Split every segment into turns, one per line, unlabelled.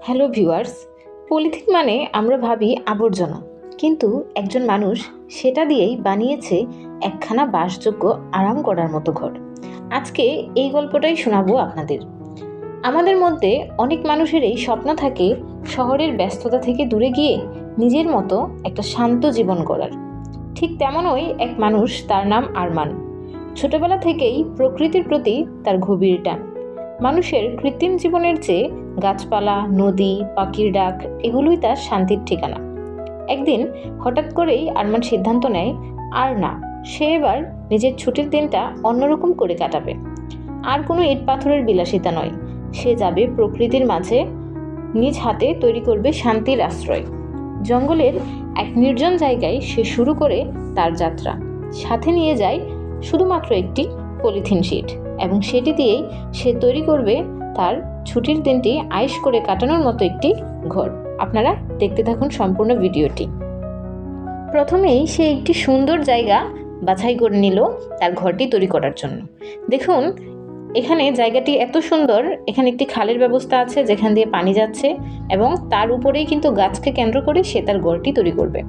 Hello viewers, polythene মানে আমরা ভাবি আবর্জনা, কিন্তু একজন মানুষ সেটা দিয়েই বানিয়েছে একখানা বাসযোগ্য আরাম করার মতো ঘর। আজকে এই গল্পটাই শোনাবো আপনাদের। আমাদের মধ্যে অনেক মানুষেরই স্বপ্ন থাকে শহরের ব্যস্ততা থেকে দূরে গিয়ে নিজের মতো একটা শান্ত জীবন গড়ার। ঠিক তেমনই এক মানুষ, তার নাম আরমান। ছোটবেলা থেকেই প্রকৃতির প্রতি তার গভীর টান। মানুষের কৃত্রিম জীবনের চেয়ে গাছপালা, নদী, পাখির ডাক এগুলোই তার শান্তির ঠিকানা। একদিন হঠাৎ করেই আরমান সিদ্ধান্ত নেয়, আর না, সে এবার নিজের ছুটির দিনটা অন্যরকম করে কাটাবে। আর কোনো ইট পাথরের বিলাসিতা নয়, সে যাবে প্রকৃতির মাঝে, নিজ হাতে তৈরি করবে শান্তির আশ্রয়। জঙ্গলের এক নির্জন জায়গায় সে শুরু করে তার যাত্রা। সাথে নিয়ে যায় শুধুমাত্র একটি পলিথিন শিট, এবং সেটি দিয়েই সে তৈরি করবে তার ছুটির দিনটি আয়েশ করে কাটানোর মতো একটি ঘর। আপনারা দেখতে থাকুন সম্পূর্ণ ভিডিওটি। প্রথমেই সে একটি সুন্দর জায়গা বাছাই করে নিল তার ঘরটি তৈরি করার জন্য। দেখুন, এখানে জায়গাটি এত সুন্দর। এখানে একটি খালের ব্যবস্থা আছে যেখান দিয়ে পানি যাচ্ছে, এবং তার উপরেই কিন্তু গাছকে কেন্দ্র করে সে তার ঘরটি তৈরি করবে।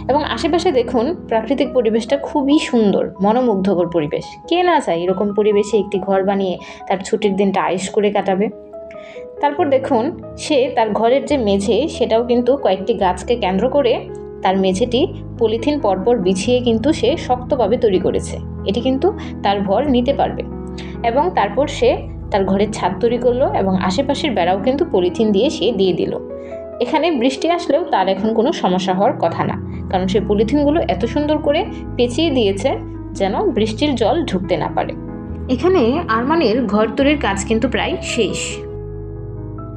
এবং আশেপাশে দেখুন, প্রাকৃতিক পরিবেশটা খুবই সুন্দর, মনোমুগ্ধকর পরিবেশ। কে না চায় এরকম পরিবেশে একটি ঘর বানিয়ে তার ছুটির দিনটা আয়েশ করে কাটাবে। তারপর দেখুন, সে তার ঘরের যে মেঝে, সেটাও কিন্তু কয়েকটি গাছকে কেন্দ্র করে তার মেঝেটি পলিথিন পরপর বিছিয়ে কিন্তু সে শক্তভাবে তৈরি করেছে। এটি কিন্তু তার ভর নিতে পারবে। এবং তারপর সে তার ঘরের ছাদ তৈরি করলো, এবং আশেপাশের বেড়াও কিন্তু পলিথিন দিয়ে সে দিয়ে দিল। এখানে বৃষ্টি আসলেও তার এখন কোনো সমস্যা হওয়ার কথা না, কারণ সে পলিথিনগুলো এত সুন্দর করে পেঁচিয়ে দিয়েছে যেন বৃষ্টির জল ঢুকতে না পারে। এখানে আরমানের ঘর তৈরির কাজ কিন্তু প্রায় শেষ।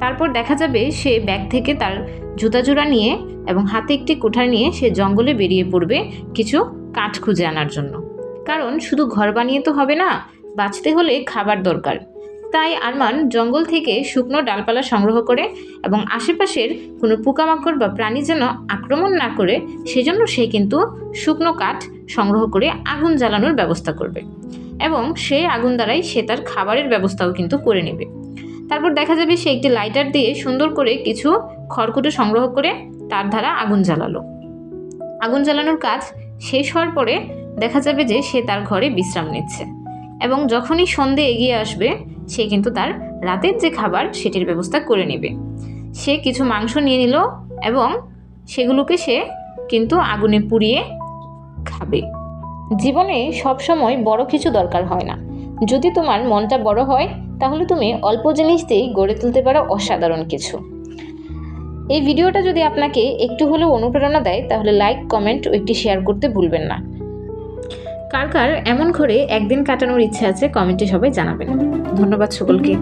তারপর দেখা যাবে সে ব্যাগ থেকে তার জুতা জোড়া নিয়ে এবং হাতে একটি কুঠার নিয়ে সে জঙ্গলে বেরিয়ে পড়বে কিছু কাঠ খুঁজে আনার জন্য। কারণ শুধু ঘর বানিয়ে তো হবে না, বাঁচতে হলে খাবার দরকার। তাই আরমান জঙ্গল থেকে শুকনো ডালপালা সংগ্রহ করে, এবং আশেপাশের কোনো পোকামাকড় বা প্রাণী যেন আক্রমণ না করে সেজন্য সে কিন্তু শুকনো কাঠ সংগ্রহ করে আগুন জ্বালানোর ব্যবস্থা করবে, এবং সেই আগুন দ্বারাই সে তার খাবারের ব্যবস্থাও কিন্তু করে নেবে। তারপর দেখা যাবে সে একটি লাইটার দিয়ে সুন্দর করে কিছু খড়কুটো সংগ্রহ করে তার দ্বারা আগুন জ্বালালো। আগুন জ্বালানোর কাজ শেষ হওয়ার পরে দেখা যাবে যে সে তার ঘরে বিশ্রাম নিচ্ছে, এবং যখনই সন্ধে এগিয়ে আসবে সে কিন্তু তার রাতের যে খাবার সেটির ব্যবস্থা করে নেবে। সে কিছু মাংস নিয়ে নিল, এবং সেগুলোকে সে কিন্তু আগুনে পুড়িয়ে খাবে। জীবনে সবসময় বড় কিছু দরকার হয় না। যদি তোমার মনটা বড় হয়, তাহলে তুমি অল্প জিনিস দিয়েই গড়ে তুলতে পারো অসাধারণ কিছু। এই ভিডিওটা যদি আপনাকে একটু হলেও অনুপ্রেরণা দেয়, তাহলে লাইক, কমেন্ট ও একটি শেয়ার করতে ভুলবেন না। কার কার এমন ঘরে একদিন কাটানোর ইচ্ছে আছে কমেন্টে সবাই জানাবেন। ধন্যবাদ সকলকে।